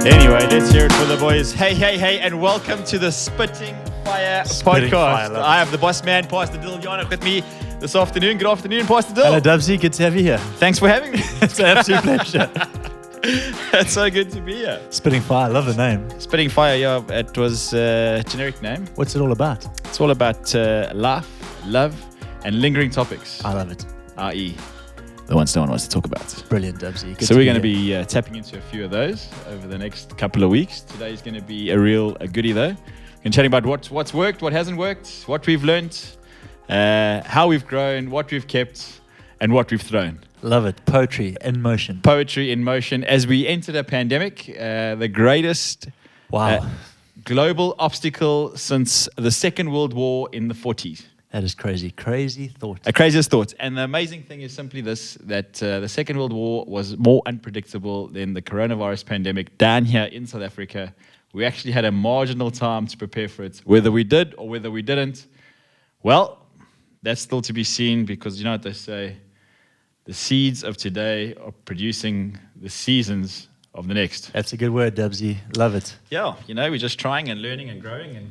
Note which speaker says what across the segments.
Speaker 1: Anyway, let's hear it for the boys. Hey, and welcome to the Spitting Fire podcast. I have the boss man, Pastor Jahnig, with me this afternoon. Good afternoon, Pastor Dill.
Speaker 2: Hello, Dubsy. Good to have you here.
Speaker 1: Thanks for having me.
Speaker 2: It's an absolute pleasure.
Speaker 1: It's so good to be here.
Speaker 2: Spitting Fire. I love the name.
Speaker 1: Spitting Fire, yeah, it was a generic name.
Speaker 2: What's it all about?
Speaker 1: It's all about life, love, and lingering topics.
Speaker 2: I love it.
Speaker 1: i.e. the ones no one wants to talk about.
Speaker 2: Brilliant, Dubsy.
Speaker 1: So we're going to be tapping into a few of those over the next couple of weeks. Today's going to be a goodie though. We're chatting about what's worked, what hasn't worked, what we've learned, how we've grown, what we've kept, and what we've thrown.
Speaker 2: Love it. Poetry in motion.
Speaker 1: Poetry in motion. As we entered a pandemic, the greatest global obstacle since the Second World War in the 40s.
Speaker 2: That is crazy. Crazy thought.
Speaker 1: A craziest thought. And the amazing thing is simply this, that the Second World War was more unpredictable than the coronavirus pandemic down here in South Africa. We actually had a marginal time to prepare for it. Whether we did or whether we didn't, well, that's still to be seen, because you know what they say, the seeds of today are producing the seasons of the next.
Speaker 2: That's a good word, Dubsy. Love it.
Speaker 1: Yeah, you know, we're just trying and learning and growing and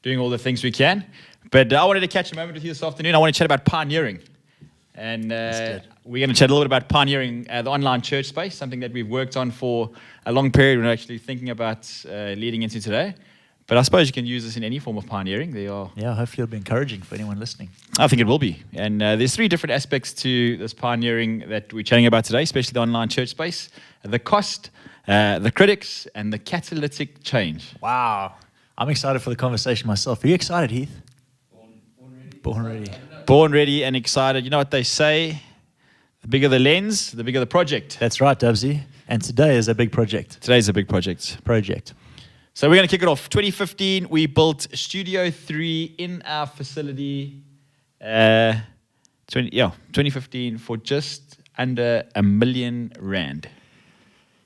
Speaker 1: doing all the things we can. But I wanted to catch a moment with you this afternoon. I want to chat about pioneering. And we're going to chat a little bit about pioneering the online church space, something that we've worked on for a long period. We're actually thinking about leading into today. But I suppose you can use this in any form of pioneering.
Speaker 2: Yeah, hopefully it'll be encouraging for anyone listening.
Speaker 1: I think it will be. And there's three different aspects to this pioneering that we're chatting about today, especially the online church space: the cost, the critics, and the catalytic change.
Speaker 2: Wow. I'm excited for the conversation myself. Are you excited, Heath? Born ready.
Speaker 1: Born ready and excited. You know what they say? The bigger the lens, the bigger the project.
Speaker 2: That's right, Dubsy. And today is a big project.
Speaker 1: Today's a big project. So we're going to kick it off. 2015, we built Studio 3 in our facility. 2015 for just under R1 million.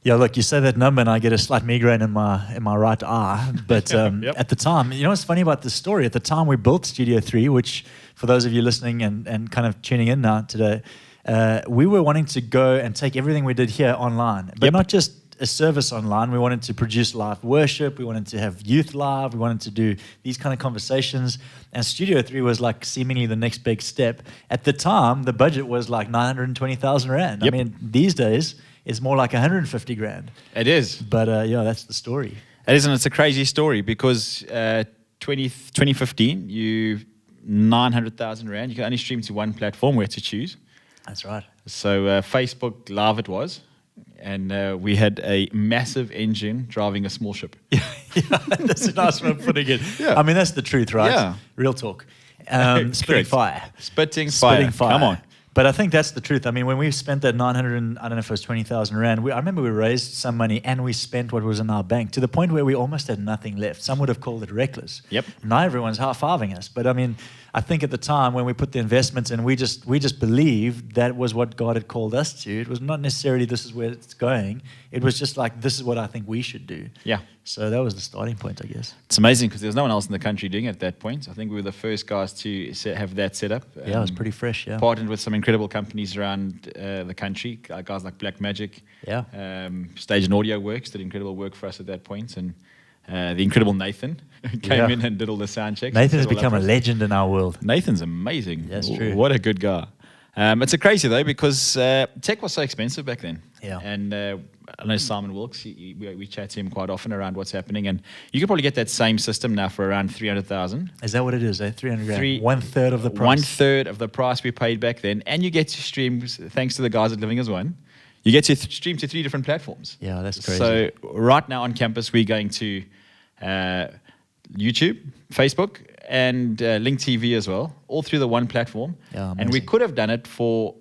Speaker 2: Yeah, look, you say that number and I get a slight migraine in my right eye. But at the time, you know what's funny about this story? At the time we built Studio 3, which for those of you listening and kind of tuning in now today, we were wanting to go and take everything we did here online. But not just a service online. We wanted to produce live worship. We wanted to have youth live. We wanted to do these kind of conversations. And Studio 3 was like seemingly the next big step. At the time, the budget was like 920,000 Rand. I mean, these days, it's more like 150 grand.
Speaker 1: It is.
Speaker 2: But that's the story.
Speaker 1: It is, and it's a crazy story because 2015, 900,000 Rand. You can only stream to one platform. We had to choose.
Speaker 2: That's right.
Speaker 1: So Facebook Live it was. And we had a massive engine driving a small ship.
Speaker 2: Yeah, that's a nice way of putting it. Yeah. I mean, that's the truth, right?
Speaker 1: Yeah.
Speaker 2: Real talk. Spitting fire.
Speaker 1: Spitting fire. Come on.
Speaker 2: But I think that's the truth. I mean, when we spent that 900, and I don't know if it was 20,000 Rand, I remember we raised some money and we spent what was in our bank to the point where we almost had nothing left. Some would have called it reckless.
Speaker 1: Yep.
Speaker 2: Now everyone's high-fiving us. But I mean, I think at the time when we put the investments in, we just believed that was what God had called us to. It was not necessarily this is where it's going. It was just like, this is what I think we should do.
Speaker 1: Yeah.
Speaker 2: So that was the starting point, I guess.
Speaker 1: It's amazing because there was no one else in the country doing it at that point. I think we were the first guys to have that set up.
Speaker 2: Yeah, it was pretty fresh, yeah.
Speaker 1: Partnered with some incredible companies around the country, guys like Black Magic.
Speaker 2: Yeah.
Speaker 1: Stage and Audio Works did incredible work for us at that point. And the incredible Nathan came in and did all the sound checks.
Speaker 2: Nathan has become a legend in our world.
Speaker 1: Nathan's amazing.
Speaker 2: That's true.
Speaker 1: What a good guy. It's a crazy though because tech was so expensive back then.
Speaker 2: Yeah.
Speaker 1: And I know Simon Wilkes, we chat to him quite often around what's happening, and you could probably get that same system now for around 300,000.
Speaker 2: Is that what it is? 300 grand? 1/3 of the price.
Speaker 1: 1/3 of the price we paid back then, and you get to stream, thanks to the guys at Living as One, you get to stream to 3 different platforms.
Speaker 2: Yeah, that's crazy.
Speaker 1: So right now on campus, we're going to YouTube, Facebook, and Link TV as well, all through the one platform.
Speaker 2: Yeah,
Speaker 1: and we could have done it for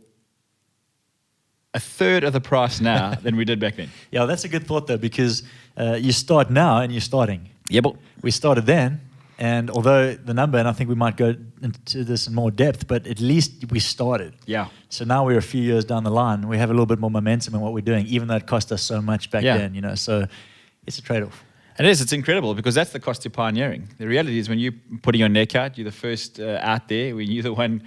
Speaker 1: 1/3 of the price now than we did back then.
Speaker 2: Yeah, that's a good thought though, because you start now and you're starting.
Speaker 1: Yeah, but
Speaker 2: we started then, and although the number, and I think we might go into this in more depth, but at least we started.
Speaker 1: Yeah.
Speaker 2: So now we're a few years down the line. We have a little bit more momentum in what we're doing, even though it cost us so much back then. You know, so it's a trade-off.
Speaker 1: It is. It's incredible because that's the cost of pioneering. The reality is when you're putting your neck out, you're the first out there. When you're the one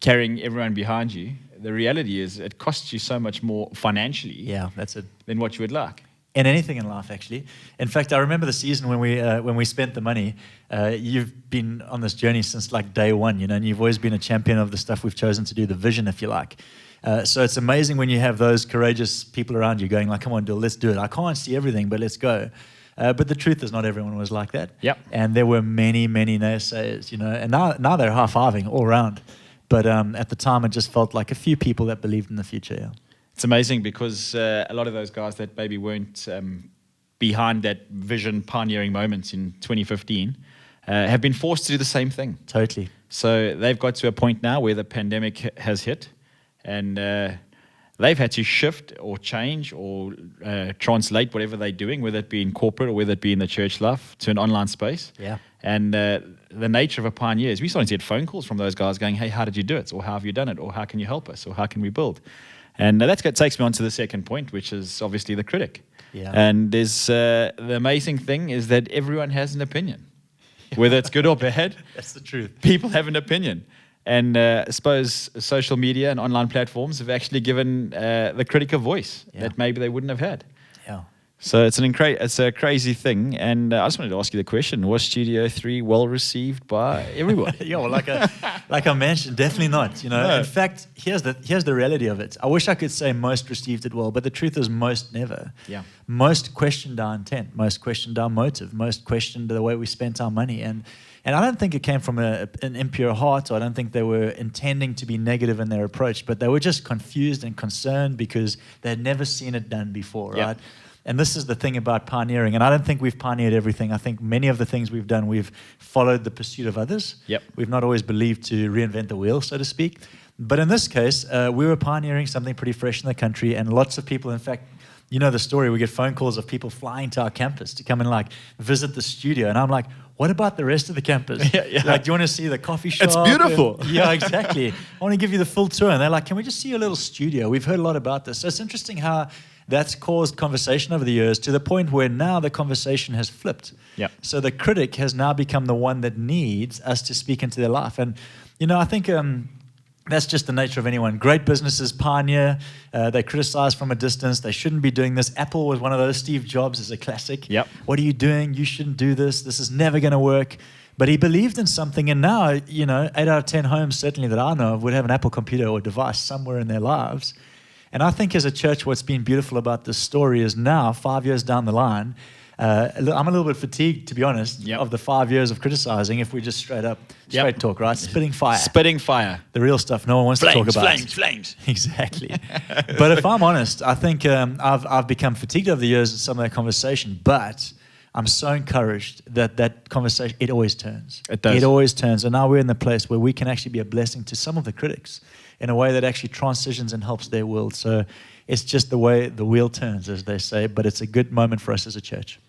Speaker 1: carrying everyone behind you, the reality is it costs you so much more financially
Speaker 2: that's it.
Speaker 1: than what you would like.
Speaker 2: in anything in life, actually. In fact, I remember the season when we spent the money. You've been on this journey since like day one, and you've always been a champion of the stuff we've chosen to do, the vision, if you like. So it's amazing when you have those courageous people around you going like, come on, Dill, let's do it. I can't see everything, but let's go. But the truth is not everyone was like that.
Speaker 1: Yep.
Speaker 2: And there were many, many naysayers, and now they're high-fiving all around. But at the time, it just felt like a few people that believed in the future, yeah.
Speaker 1: It's amazing because a lot of those guys that maybe weren't behind that vision pioneering moment in 2015 have been forced to do the same thing.
Speaker 2: Totally.
Speaker 1: So they've got to a point now where the pandemic has hit, and they've had to shift or change or translate whatever they're doing, whether it be in corporate or whether it be in the church life, to an online space.
Speaker 2: Yeah.
Speaker 1: And the nature of a pioneer is we started to get phone calls from those guys going, hey, how did you do it? Or how have you done it? Or how can you help us? Or how can we build? And that takes me on to the second point, which is obviously the critic.
Speaker 2: Yeah.
Speaker 1: And there's the amazing thing is that everyone has an opinion, whether it's good or bad.
Speaker 2: That's the truth.
Speaker 1: People have an opinion. And I suppose social media and online platforms have actually given the critic a voice that maybe they wouldn't have had.
Speaker 2: Yeah.
Speaker 1: So it's a crazy thing. And I just wanted to ask you the question: was Studio 3 well received by everyone?
Speaker 2: Yeah, well, like I mentioned, definitely not.
Speaker 1: No.
Speaker 2: In fact, here's the reality of it. I wish I could say most received it well, but the truth is most never.
Speaker 1: Yeah.
Speaker 2: Most questioned our intent, most questioned our motive, most questioned the way we spent our money, and I don't think it came from an impure heart, or I don't think they were intending to be negative in their approach, but they were just confused and concerned because they had never seen it done before, right? And this is the thing about pioneering. And I don't think we've pioneered everything. I think many of the things we've done, we've followed the pursuit of others.
Speaker 1: Yep.
Speaker 2: We've not always believed to reinvent the wheel, so to speak. But in this case, we were pioneering something pretty fresh in the country. And lots of people, in fact, you know the story, we get phone calls of people flying to our campus to come and like visit the studio. And I'm like, what about the rest of the campus?
Speaker 1: Yeah.
Speaker 2: Like, do you want to see the coffee shop?
Speaker 1: It's beautiful.
Speaker 2: Yeah, exactly. I want to give you the full tour. And they're like, can we just see your little studio? We've heard a lot about this. So it's interesting how that's caused conversation over the years to the point where now the conversation has flipped.
Speaker 1: Yep.
Speaker 2: So the critic has now become the one that needs us to speak into their life. And, I think that's just the nature of anyone. Great businesses pioneer. They criticize from a distance. They shouldn't be doing this. Apple was one of those. Steve Jobs is a classic.
Speaker 1: Yep.
Speaker 2: What are you doing? You shouldn't do this. This is never going to work. But he believed in something. And now, 8 out of 10 homes, certainly that I know of, would have an Apple computer or device somewhere in their lives. And I think as a church, what's been beautiful about this story is now, 5 years down the line, I'm a little bit fatigued, to be honest, of the 5 years of criticizing, if we just straight talk, right? Spitting fire.
Speaker 1: Spitting fire.
Speaker 2: The real stuff no one wants to talk about.
Speaker 1: Flames.
Speaker 2: Exactly. But if I'm honest, I think I've become fatigued over the years of some of that conversation, but I'm so encouraged that conversation, it always turns.
Speaker 1: It does.
Speaker 2: It always turns. And now we're in the place where we can actually be a blessing to some of the critics in a way that actually transitions and helps their world. So it's just the way the wheel turns, as they say, but it's a good moment for us as a church.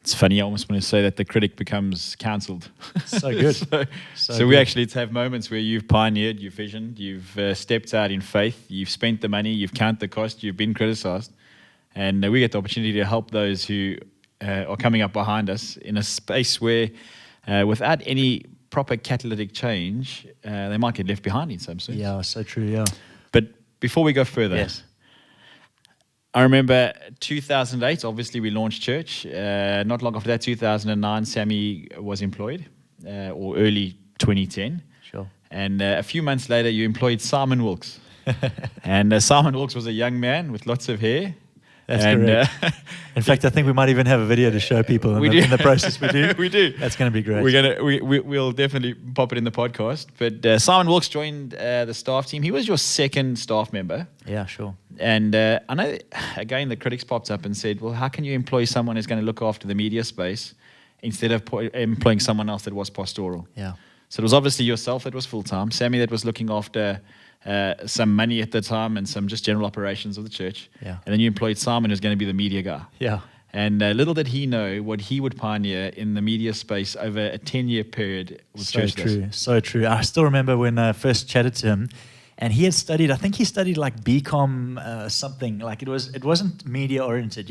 Speaker 1: It's funny, I almost want to say that the critic becomes cancelled.
Speaker 2: So good.
Speaker 1: So we actually have moments where you've pioneered, you've visioned, you've stepped out in faith, you've spent the money, you've counted the cost, you've been criticized. And we get the opportunity to help those who are coming up behind us in a space where without any proper catalytic change, they might get left behind in some sense.
Speaker 2: Yeah, so true, yeah.
Speaker 1: But before we go further,
Speaker 2: yes.
Speaker 1: I remember 2008, obviously we launched church. Not long after that, 2009, Sammy was employed, or early 2010.
Speaker 2: Sure.
Speaker 1: And a few months later, you employed Simon Wilkes. And Simon Wilkes was a young man with lots of hair.
Speaker 2: That's correct. In fact, I think we might even have a video to show people in the process we do.
Speaker 1: We do.
Speaker 2: That's going to be great.
Speaker 1: We'll definitely pop it in the podcast. But Simon Wilkes joined the staff team. He was your second staff member.
Speaker 2: Yeah, sure.
Speaker 1: And I know, again, the critics popped up and said, well, how can you employ someone who's going to look after the media space instead of employing someone else that was pastoral?
Speaker 2: Yeah.
Speaker 1: So it was obviously yourself that was full-time, Sammy that was looking after some money at the time and some just general operations of the church.
Speaker 2: Yeah.
Speaker 1: And then you employed Simon, who's going to be the media guy.
Speaker 2: Yeah.
Speaker 1: And little did he know what he would pioneer in the media space over a 10-year period with church.
Speaker 2: So true. I still remember when I first chatted to him, and he had studied, I think he studied like BCom something, like it wasn't media oriented,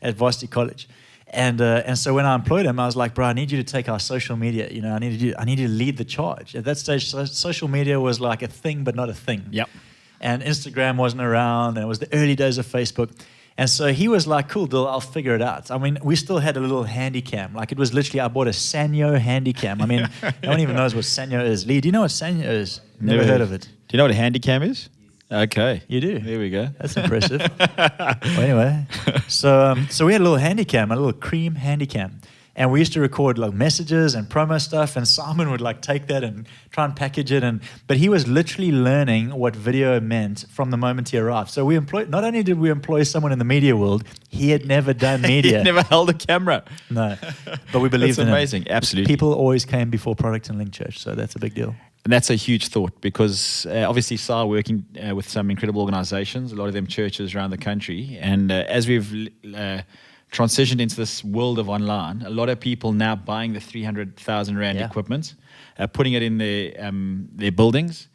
Speaker 2: at Varsity College. And so when I employed him, I was like, bro, I need you to take our social media. I need you to lead the charge. At that stage, social media was like a thing, but not a thing.
Speaker 1: Yep.
Speaker 2: And Instagram wasn't around, and it was the early days of Facebook. And so he was like, cool, Dill, I'll figure it out. I mean, we still had a little handy cam. Like it was literally, I bought a Sanyo handy cam. I mean, no one even knows what Sanyo is. Lee, do you know what Sanyo is? Never heard of it.
Speaker 1: Do you know what a handy cam is? Okay.
Speaker 2: You do?
Speaker 1: There we go.
Speaker 2: That's impressive. Well, anyway, so we had a little handy cam, a little cream handy cam. And we used to record like messages and promo stuff, and Simon would like take that and try and package it. But he was literally learning what video meant from the moment he arrived. So not only did we employ someone in the media world, he had never done media.
Speaker 1: He never held a camera.
Speaker 2: No, but we believed in him.
Speaker 1: That's amazing, absolutely.
Speaker 2: People always came before product in Link Church, so that's a big deal.
Speaker 1: And that's a huge thought because obviously SAR working with some incredible organizations, a lot of them churches around the country. And as we've transitioned into this world of online, a lot of people now buying the 300,000 Rand equipment, putting it in their buildings,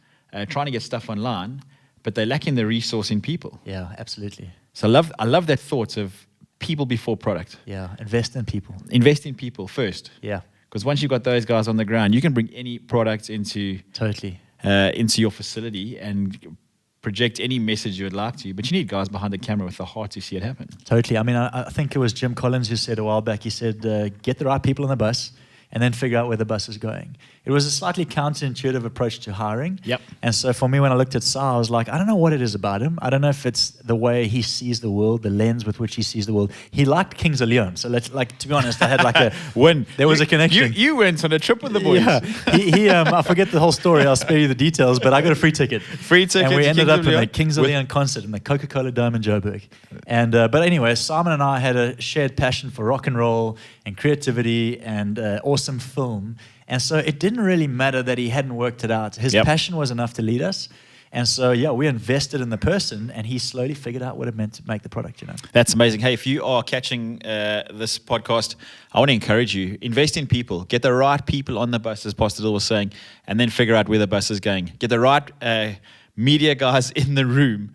Speaker 1: trying to get stuff online, but they're lacking the resource in people.
Speaker 2: Yeah, absolutely.
Speaker 1: So I love that thought of people before product.
Speaker 2: Yeah, invest in people.
Speaker 1: Invest in people first.
Speaker 2: Yeah.
Speaker 1: Because once you've got those guys on the ground, you can bring any product into your facility and project any message you would like to, but you need guys behind the camera with the heart to see it happen.
Speaker 2: Totally. I mean, I think it was Jim Collins who said a while back, he said, get the right people on the bus and then figure out where the bus is going. It was a slightly counterintuitive approach to hiring.
Speaker 1: Yep.
Speaker 2: And so for me, when I looked at SAR, I was like, I don't know what it is about him. I don't know if it's the way he sees the world, the lens with which he sees the world. He liked Kings of Leon. So to be honest, I had like a
Speaker 1: when
Speaker 2: there was a connection.
Speaker 1: You went on a trip with the boys.
Speaker 2: Yeah. He I forget the whole story. I'll spare you the details, but I got a free ticket.
Speaker 1: And
Speaker 2: we ended up in the Kings of Leon concert in the Coca-Cola Dome in Joburg. And but anyway, Simon and I had a shared passion for rock and roll and creativity and awesome film. And so it didn't really matter that he hadn't worked it out. His passion was enough to lead us. And so, we invested in the person, and he slowly figured out what it meant to make the product,
Speaker 1: That's amazing. Hey, if you are catching this podcast, I want to encourage you, invest in people. Get the right people on the bus, as Pastor Dill was saying, and then figure out where the bus is going. Get the right media guys in the room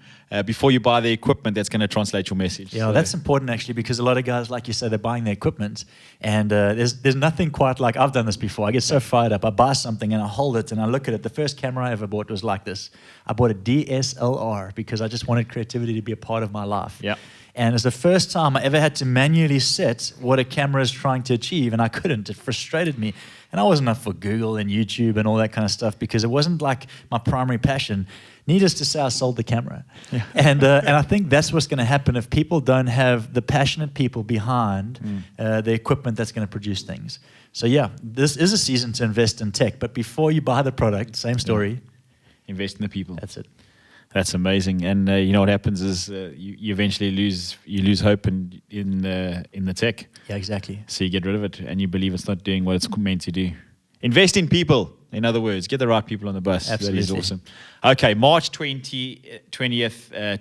Speaker 1: before you buy the equipment that's going to translate your message.
Speaker 2: Yeah, that's important actually, because a lot of guys, like you say, they're buying the equipment, and there's nothing quite like, I've done this before. I get so fired up. I buy something and I hold it and I look at it. The first camera I ever bought was like this. I bought a DSLR because I just wanted creativity to be a part of my life.
Speaker 1: Yeah.
Speaker 2: And it's the first time I ever had to manually set what a camera is trying to achieve, and I couldn't. It frustrated me. And I wasn't up for Google and YouTube and all that kind of stuff because it wasn't like my primary passion. Needless to say, I sold the camera. Yeah. And I think that's what's going to happen if people don't have the passionate people behind the equipment that's going to produce things. So this is a season to invest in tech, but before you buy the product, same story.
Speaker 1: Invest in the people.
Speaker 2: That's it.
Speaker 1: That's amazing. And you know what happens is you eventually lose hope in the tech.
Speaker 2: Yeah, exactly.
Speaker 1: So you get rid of it and you believe it's not doing what it's meant to do. Invest in people. In other words, get the right people on the bus.
Speaker 2: Absolutely.
Speaker 1: That is awesome. Okay, March 20th,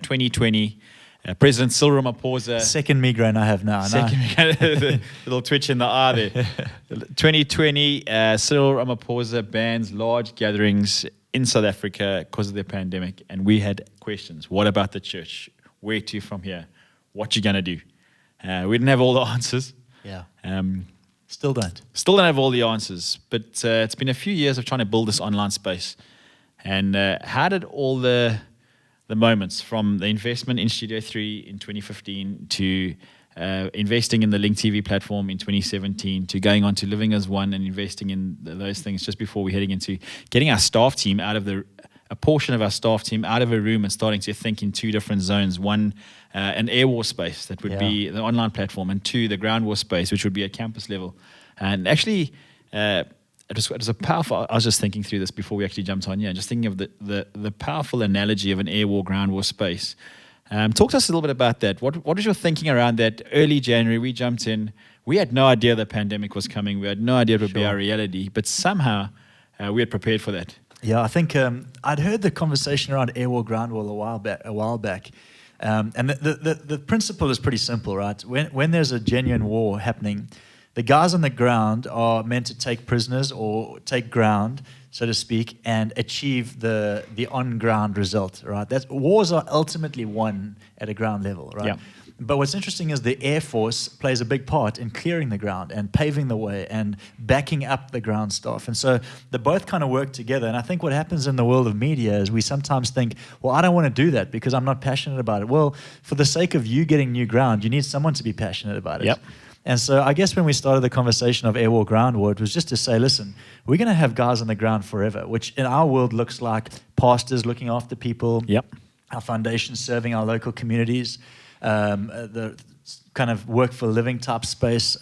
Speaker 1: 2020. President Cyril Ramaphosa.
Speaker 2: Second migraine I have now.
Speaker 1: Little twitch in the eye there. 2020, Cyril Ramaphosa bans large gatherings in South Africa because of the pandemic. And we had questions. What about the church? Where to from here? What you going to do? We didn't have all the answers.
Speaker 2: Yeah.
Speaker 1: Still don't have all the answers. But it's been a few years of trying to build this online space. And how did all the moments from the investment in Studio 3 in 2015 to investing in the Link TV platform in 2017 to going on to Living as One and investing in those things just before we're heading into getting our staff team a portion of our staff team out of a room and starting to think in two different zones. One, an air war space that would be the online platform, and two, the ground war space, which would be at campus level. And actually, it was a powerful, I was just thinking through this before we actually jumped on, just thinking of the powerful analogy of an air war, ground war space. Talk to us a little bit about that. What was your thinking around that? Early January, we jumped in. We had no idea the pandemic was coming. We had no idea it would be our reality, but somehow we had prepared for that.
Speaker 2: Yeah, I think I'd heard the conversation around air war, ground war a while back. And the principle is pretty simple, right? When there's a genuine war happening, the guys on the ground are meant to take prisoners or take ground, so to speak, and achieve the on-ground result, right? Wars are ultimately won at a ground level, right?
Speaker 1: Yeah.
Speaker 2: But what's interesting is the Air Force plays a big part in clearing the ground and paving the way and backing up the ground staff. And so they both kind of work together. And I think what happens in the world of media is we sometimes think, well, I don't want to do that because I'm not passionate about it. Well, for the sake of you getting new ground, you need someone to be passionate about it.
Speaker 1: Yep.
Speaker 2: And so I guess when we started the conversation of air war, ground war, it was just to say, listen, we're going to have guys on the ground forever, which in our world looks like pastors looking after people, our foundations serving our local communities, the kind of work for living type space,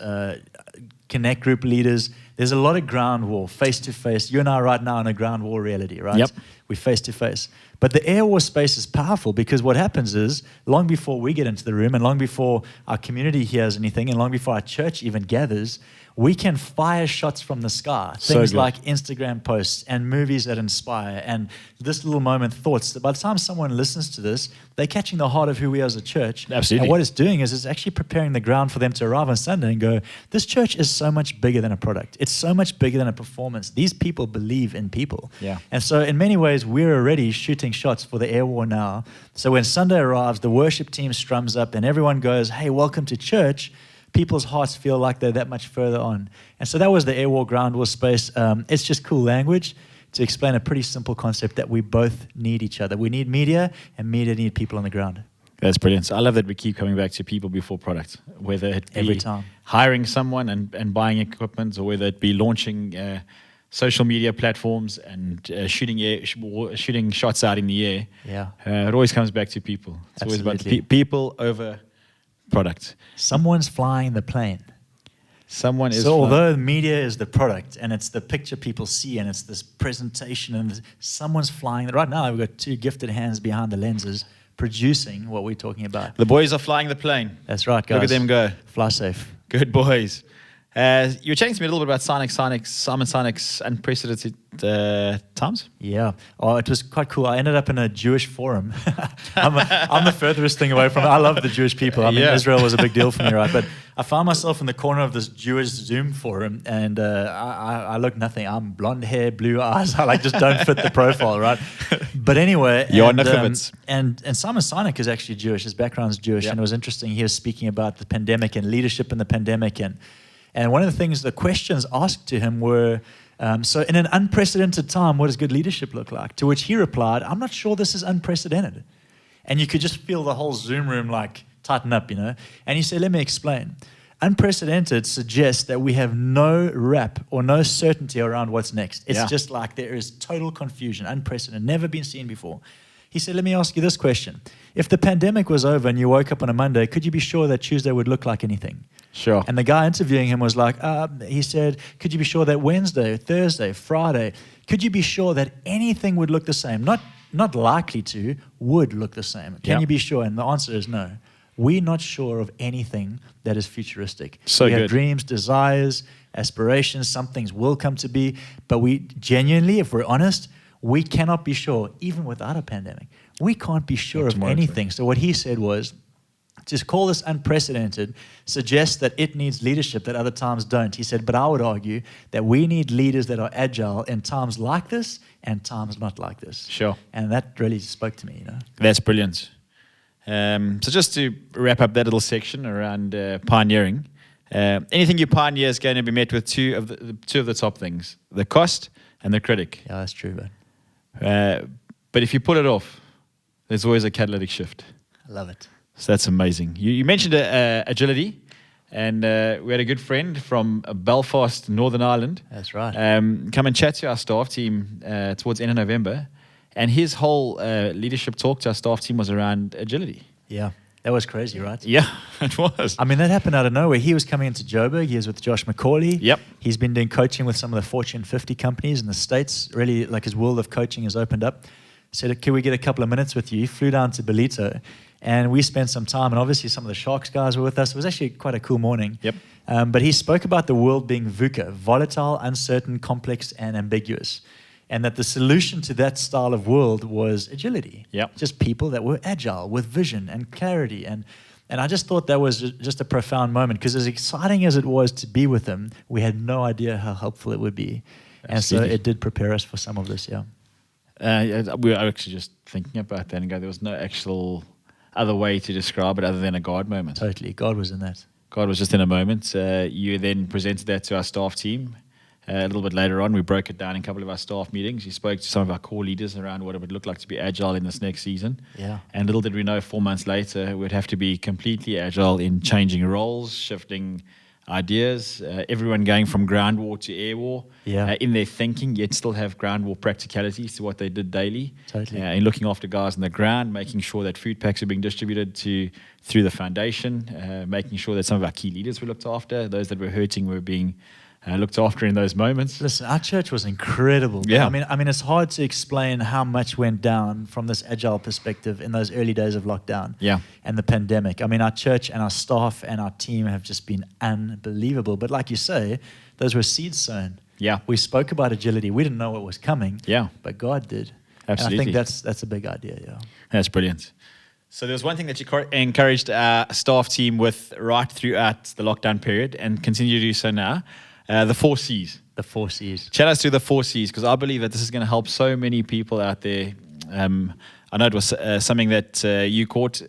Speaker 2: connect group leaders. There's a lot of ground war, face to face. You and I right now in a ground war reality, right?
Speaker 1: Yep.
Speaker 2: We're face to face. But the air war space is powerful because what happens is long before we get into the room and long before our community hears anything and long before our church even gathers, we can fire shots from the sky. Things like Instagram posts and movies that inspire and this little moment thoughts that by the time someone listens to this, they're catching the heart of who we are as a church.
Speaker 1: Absolutely.
Speaker 2: And what it's doing is it's actually preparing the ground for them to arrive on Sunday and go, this church is so much bigger than a product. It's so much bigger than a performance. These people believe in people.
Speaker 1: Yeah.
Speaker 2: And so in many ways, we're already shooting shots for the air war now. So when Sunday arrives, the worship team strums up and everyone goes, hey, welcome to church. People's hearts feel like they're that much further on. And so that was the air war, ground war space. It's just cool language to explain a pretty simple concept that we both need each other. We need media and media need people on the ground.
Speaker 1: That's brilliant. So I love that we keep coming back to people before product, whether it be
Speaker 2: every time
Speaker 1: hiring someone and buying equipment or whether it be launching social media platforms and shooting shots out in the air.
Speaker 2: Yeah.
Speaker 1: It always comes back to people. It's
Speaker 2: Absolutely.
Speaker 1: always about people over product.
Speaker 2: Someone's flying the plane.
Speaker 1: Someone is.
Speaker 2: So although media is the product and it's the picture people see and it's this presentation and someone's flying. Right now we've got two gifted hands behind the lenses producing what we're talking about.
Speaker 1: The boys are flying the plane.
Speaker 2: That's right, guys.
Speaker 1: Look at them go.
Speaker 2: Fly safe.
Speaker 1: Good boys. You were chatting to me a little bit about Simon Sinek's unprecedented times.
Speaker 2: Yeah. Oh, it was quite cool. I ended up in a Jewish forum. I'm the furthest thing away from it. I love the Jewish people. I mean, Israel was a big deal for me, right? But I found myself in the corner of this Jewish Zoom forum, and I look nothing. I'm blonde hair, blue eyes. I just don't fit the profile, right? But anyway, and Simon Sinek is actually Jewish. His background's Jewish, and it was interesting. He was speaking about the pandemic and leadership in the pandemic, and one of the things, the questions asked to him were, so in an unprecedented time, what does good leadership look like? To which he replied, I'm not sure this is unprecedented. And you could just feel the whole Zoom room tighten up, And he said, let me explain. Unprecedented suggests that we have no wrap or no certainty around what's next. It's just like there is total confusion, unprecedented, never been seen before. He said, let me ask you this question. If the pandemic was over and you woke up on a Monday, could you be sure that Tuesday would look like anything?
Speaker 1: Sure.
Speaker 2: And the guy interviewing him was like, he said, could you be sure that Wednesday, Thursday, Friday, could you be sure that anything would look the same? Not likely to, would look the same. Can you be sure? And the answer is no. We're not sure of anything that is futuristic. We have dreams, desires, aspirations. Some things will come to be. But we genuinely, if we're honest, we cannot be sure, even without a pandemic. We can't be sure of anything. So what he said was, to call this unprecedented suggests that it needs leadership that other times don't. He said, but I would argue that we need leaders that are agile in times like this and times not like this.
Speaker 1: Sure.
Speaker 2: And that really spoke to me,
Speaker 1: That's brilliant. So just to wrap up that little section around pioneering, anything you pioneer is going to be met with two of the top things, the cost and the critic.
Speaker 2: Yeah, that's true,
Speaker 1: but if you pull it off, there's always a catalytic shift.
Speaker 2: I love it.
Speaker 1: So that's amazing. You mentioned agility, and we had a good friend from Belfast, Northern Ireland.
Speaker 2: That's right.
Speaker 1: Come and chat to our staff team towards the end of November, and his whole leadership talk to our staff team was around agility.
Speaker 2: Yeah, that was crazy, right?
Speaker 1: Yeah, it was.
Speaker 2: I mean, that happened out of nowhere. He was coming into Joburg. He was with Josh McCauley.
Speaker 1: Yep.
Speaker 2: He's been doing coaching with some of the Fortune 50 companies in the States. Really, his world of coaching has opened up. Said, can we get a couple of minutes with you? He flew down to Belito. And we spent some time, and obviously some of the Sharks guys were with us. It was actually quite a cool morning.
Speaker 1: Yep.
Speaker 2: But he spoke about the world being VUCA, volatile, uncertain, complex, and ambiguous. And that the solution to that style of world was agility.
Speaker 1: Yep.
Speaker 2: Just people that were agile with vision and clarity. And I just thought that was just a profound moment, because as exciting as it was to be with him, we had no idea how helpful it would be. And so it did prepare us for some of this,
Speaker 1: we were actually just thinking about that and go, there was no actual other way to describe it other than a God moment.
Speaker 2: Totally. God was in that.
Speaker 1: God was just in a moment. You then presented that to our staff team. A little bit later on, we broke it down in a couple of our staff meetings. You spoke to some of our core leaders around what it would look like to be agile in this next season.
Speaker 2: Yeah.
Speaker 1: And little did we know, 4 months later, we'd have to be completely agile in changing roles, shifting ideas, everyone going from ground war to air war in their thinking, yet still have ground war practicalities to what they did daily.
Speaker 2: Totally.
Speaker 1: In looking after guys on the ground, making sure that food packs are being distributed through the foundation, making sure that some of our key leaders were looked after, those that were hurting were being looked after in those moments.
Speaker 2: Listen, our church was incredible.
Speaker 1: Yeah.
Speaker 2: I mean, it's hard to explain how much went down from this agile perspective in those early days of lockdown and the pandemic. I mean, our church and our staff and our team have just been unbelievable. But like you say, those were seeds sown.
Speaker 1: Yeah.
Speaker 2: We spoke about agility. We didn't know what was coming.
Speaker 1: Yeah.
Speaker 2: But God did.
Speaker 1: Absolutely.
Speaker 2: And I think that's a big idea. Yeah.
Speaker 1: That's brilliant. So there was one thing that you encouraged our staff team with right throughout the lockdown period and continue to do so now. The 4 C's.
Speaker 2: The 4 C's.
Speaker 1: Chat us through the 4 C's, because I believe that this is going to help so many people out there. I know it was something that you caught a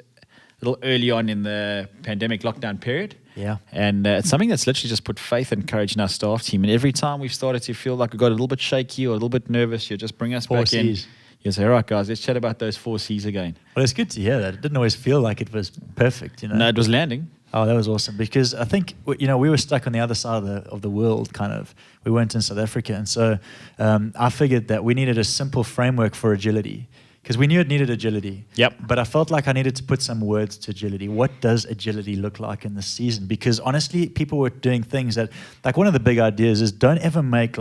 Speaker 1: little early on in the pandemic lockdown period.
Speaker 2: Yeah.
Speaker 1: And it's something that's literally just put faith and courage in our staff team. And every time we've started to feel like we got a little bit shaky or a little bit nervous, you just bring us
Speaker 2: 4
Speaker 1: back
Speaker 2: C's.
Speaker 1: in. You say, all right, guys, let's chat about those 4 C's again.
Speaker 2: Well, it's good to hear that. It didn't always feel like it was perfect,
Speaker 1: No, it was landing.
Speaker 2: Oh, that was awesome, because I think, we were stuck on the other side of the world, kind of. We weren't in South Africa. And so I figured that we needed a simple framework for agility, because we knew it needed agility.
Speaker 1: Yep.
Speaker 2: But I felt like I needed to put some words to agility. What does agility look like in this season? Because honestly, people were doing things that, like, one of the big ideas is don't ever make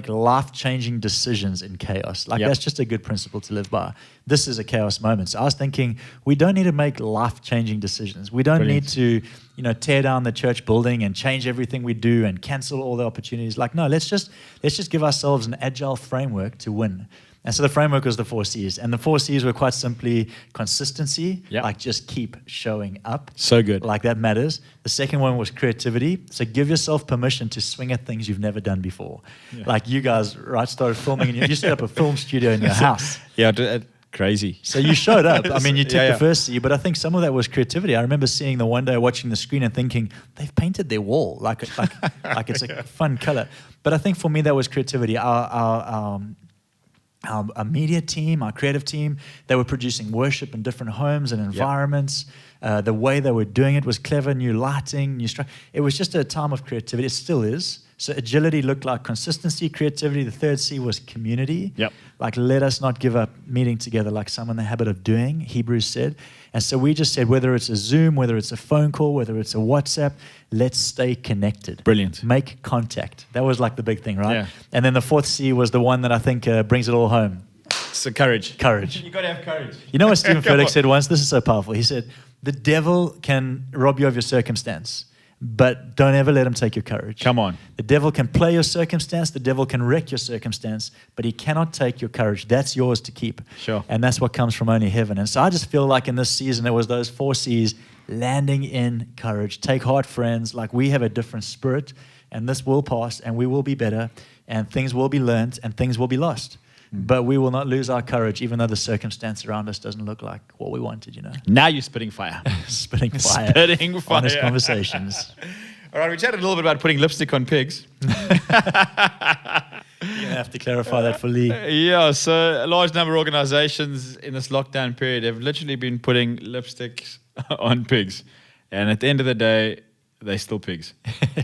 Speaker 2: life-changing decisions in chaos. That's just a good principle to live by. This is a chaos moment. So I was thinking, we don't need to make life-changing decisions. We don't need to, tear down the church building and change everything we do and cancel all the opportunities. No, let's just give ourselves an agile framework to win. And so the framework was the 4 C's. And the 4 C's were quite simply consistency, just keep showing up.
Speaker 1: So good.
Speaker 2: That matters. The second one was creativity. So give yourself permission to swing at things you've never done before. Yeah. You guys, started filming, and you set up a film studio in your house.
Speaker 1: Yeah, crazy.
Speaker 2: So you showed up. I mean, you took the first C, but I think some of that was creativity. I remember seeing the one day watching the screen and thinking, they've painted their wall like it's a fun color. But I think for me, that was creativity. Our media team, our creative team, they were producing worship in different homes and environments. The way they were doing it was clever, new lighting, new structure. It was just a time of creativity. It still is. So agility looked like consistency, creativity. The third C was community.
Speaker 1: Yep.
Speaker 2: Let us not give up meeting together like some in the habit of doing, Hebrews said. And so we just said, whether it's a Zoom, whether it's a phone call, whether it's a WhatsApp, let's stay connected.
Speaker 1: Brilliant.
Speaker 2: Make contact. That was the big thing, right?
Speaker 1: Yeah.
Speaker 2: And then the 4th C was the one that I think brings it all home.
Speaker 1: So courage.
Speaker 2: Courage.
Speaker 1: You got to have courage.
Speaker 2: You know what Stephen Furtick said once? This is so powerful. He said, the devil can rob you of your circumstance, but don't ever let him take your courage.
Speaker 1: Come on.
Speaker 2: The devil can play your circumstance. The devil can wreck your circumstance, but he cannot take your courage. That's yours to keep.
Speaker 1: Sure.
Speaker 2: And that's what comes from only heaven. And so I just feel like in this season, it was those 4 C's, landing in courage. Take heart, friends. We have a different spirit, and this will pass, and we will be better, and things will be learned, and things will be lost. But we will not lose our courage, even though the circumstance around us doesn't look like what we wanted,
Speaker 1: Now you're spitting fire.
Speaker 2: Spitting fire.
Speaker 1: Spitting fire.
Speaker 2: Honest conversations.
Speaker 1: All right, we chatted a little bit about putting lipstick on pigs.
Speaker 2: You're going to have to clarify that for Lee.
Speaker 1: Yeah, so a large number of organizations in this lockdown period have literally been putting lipsticks on pigs. And at the end of the day, they're still pigs.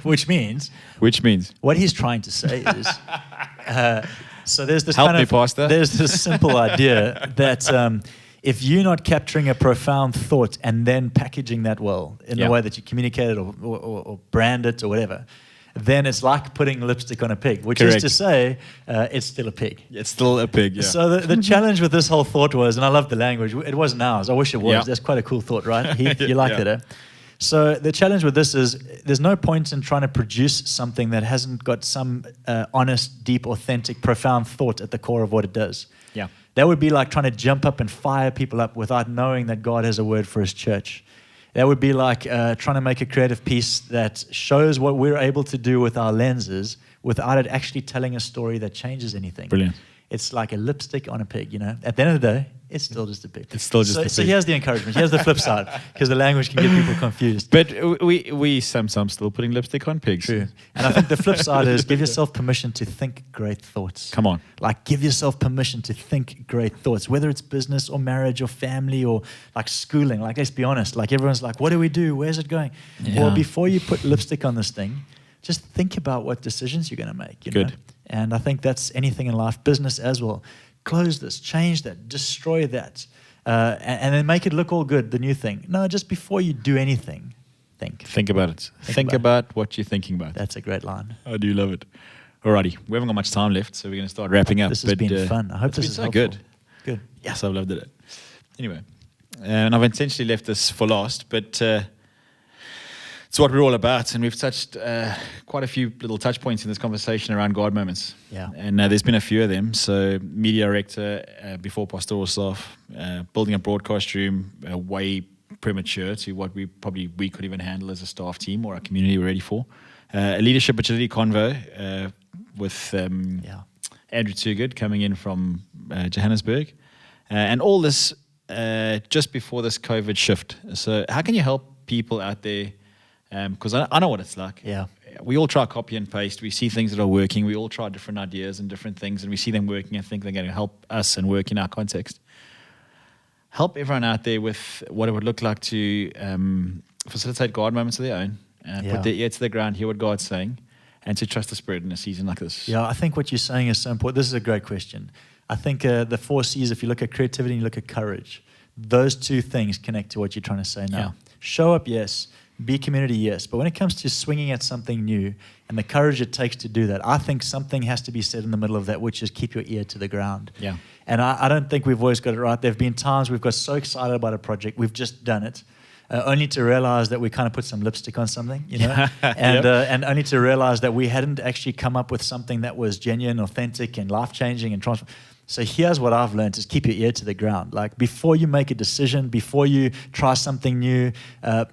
Speaker 2: Which means?
Speaker 1: What
Speaker 2: he's trying to say is... So there's this
Speaker 1: Pastor.
Speaker 2: There's this simple idea that if you're not capturing a profound thought and then packaging that well in the way that you communicate it or brand it or whatever, then it's like putting lipstick on a pig, which is to say it's still a pig.
Speaker 1: It's still a pig, yeah.
Speaker 2: So the challenge with this whole thought was, and I love the language, it wasn't ours. I wish it was.
Speaker 1: Yeah.
Speaker 2: That's quite a cool thought, right? You liked it, eh? So the challenge with this is there's no point in trying to produce something that hasn't got some honest, deep, authentic, profound thought at the core of what it does.
Speaker 1: Yeah.
Speaker 2: That would be like trying to jump up and fire people up without knowing that God has a word for his church. That would be like trying to make a creative piece that shows what we're able to do with our lenses without it actually telling a story that changes anything.
Speaker 1: Brilliant.
Speaker 2: it's like a lipstick on a pig, you know. At the end of the day, it's still just a pig.
Speaker 1: It's still just a pig.
Speaker 2: So here's the encouragement. Here's the flip side, because the language can get people confused.
Speaker 1: But we sometimes still putting lipstick on pigs.
Speaker 2: True. And I think the flip side is give yourself permission to think great thoughts.
Speaker 1: Come on.
Speaker 2: Like give yourself permission to think great thoughts, whether it's business or marriage or family or like schooling. Like, let's be honest. Like everyone's like, what do we do? Where's it going?
Speaker 1: Yeah.
Speaker 2: Well, before you put lipstick on this thing, just think about what decisions you're going to make. You
Speaker 1: Good.
Speaker 2: know? And I think that's anything in life, business as well. Close this, change that, destroy that. And then make it look all good, the new thing. No, just before you do anything, think.
Speaker 1: Think about it. Think about what you're thinking about.
Speaker 2: That's a great line.
Speaker 1: I do love it. Alrighty, we haven't got much time left, so we're going to start wrapping up.
Speaker 2: This has been fun. I hope this is
Speaker 1: so
Speaker 2: helpful.
Speaker 1: good.
Speaker 2: Good.
Speaker 1: Yes, I've loved it. Anyway, and I've intentionally left this for last, but it's what we're all about, and we've touched quite a few little touch points in this conversation around God moments.
Speaker 2: Yeah.
Speaker 1: And there's been a few of them. So, media director before pastoral staff, building a broadcast room, way premature to what we could even handle as a staff team or a community we're ready for. A leadership agility convo with Andrew Toogood coming in from Johannesburg, and all this just before this COVID shift. So, how can you help people out there? Because I know what it's like.
Speaker 2: Yeah.
Speaker 1: We all try copy and paste. We see things that are working. We all try different ideas and different things, and we see them working and think they're going to help us and work in our context. Help everyone out there with what it would look like to facilitate God moments of their own, put their ear to the ground, hear what God's saying, and to trust the Spirit in a season like this.
Speaker 2: Yeah, I think what you're saying is so important. This is a great question. I think the 4 C's, if you look at creativity and you look at courage, those 2 things connect to what you're trying to say now.
Speaker 1: Yeah.
Speaker 2: Show up, yes. Be community, yes. But when it comes to swinging at something new and the courage it takes to do that, I think something has to be said in the middle of that, which is keep your ear to the ground.
Speaker 1: Yeah.
Speaker 2: And I don't think we've always got it right. There have been times we've got so excited about a project, we've just done it, only to realize that we kind of put some lipstick on something, you know, and only to realize that we hadn't actually come up with something that was genuine, authentic, and life-changing and transformative. So here's what I've learned is keep your ear to the ground. Like before you make a decision, before you try something new,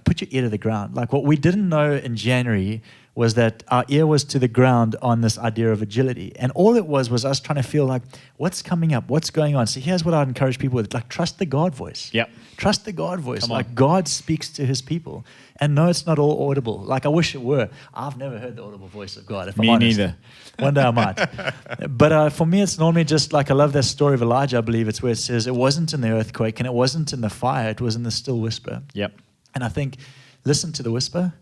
Speaker 2: put your ear to the ground. Like what we didn't know in January was that our ear was to the ground on this idea of agility. And all it was us trying to feel like, what's coming up? What's going on? So here's what I'd encourage people with. Like trust the God voice.
Speaker 1: Yep.
Speaker 2: Trust the God voice. Like God speaks to his people. And no, it's not all audible. Like I wish it were. I've never heard the audible voice of God, if I'm honest.
Speaker 1: Me neither.
Speaker 2: One day I might. But for me, it's normally just like, I love that story of Elijah, I believe it's where it says, it wasn't in the earthquake and it wasn't in the fire, it was in the still whisper.
Speaker 1: Yep.
Speaker 2: And I think, listen to the whisper.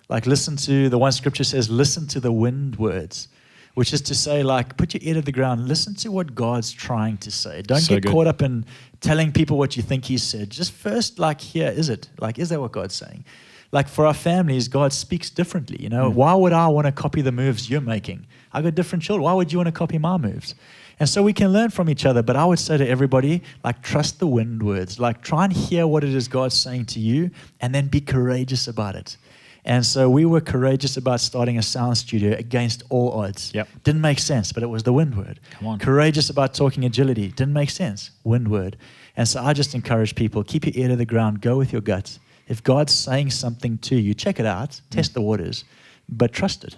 Speaker 2: Like listen to, the one scripture says, listen to the wind words, which is to say, like, put your ear to the ground, listen to what God's trying to say. Don't get caught up in telling people what you think he said. Just first, like, here, is it? Like, is that what God's saying? Like for our families, God speaks differently. You know, why would I want to copy the moves you're making? I got different children. Why would you want to copy my moves? And so we can learn from each other. But I would say to everybody, like, trust the wind words. Like, try and hear what it is God's saying to you, and then be courageous about it. And so we were courageous about starting a sound studio against all odds.
Speaker 1: Yep.
Speaker 2: Didn't make sense, but it was the wind word.
Speaker 1: Come on.
Speaker 2: Courageous about talking agility. Didn't make sense. Wind word. And so I just encourage people, keep your ear to the ground. Go with your guts. If God's saying something to you, check it out. Test the waters. But trust it.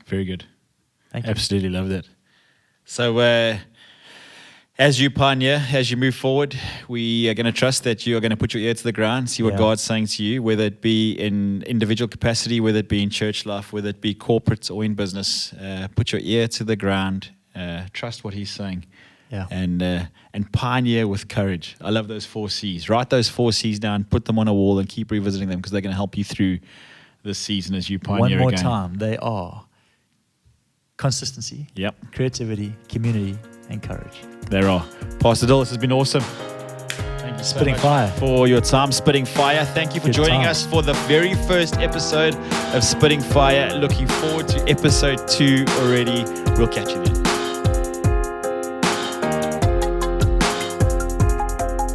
Speaker 1: Very good.
Speaker 2: Thank you.
Speaker 1: Absolutely love that. So as you pioneer, as you move forward, we are going to trust that you are going to put your ear to the ground, see what God's saying to you, whether it be in individual capacity, whether it be in church life, whether it be corporate or in business. Put your ear to the ground. Trust what he's saying.
Speaker 2: Yeah.
Speaker 1: And pioneer with courage. I love those 4 C's. Write those 4 C's down, put them on a wall, and keep revisiting them because they're going to help you through this season as you pioneer again.
Speaker 2: One more time. They are consistency, creativity, community, and courage.
Speaker 1: There are. Pastor Dill, this has been awesome. Thank you so
Speaker 2: Spitting
Speaker 1: much
Speaker 2: fire.
Speaker 1: for your time spitting fire. Thank you for joining us for the very first episode of Spitting Fire. Looking forward to episode 2 already. We'll catch you then.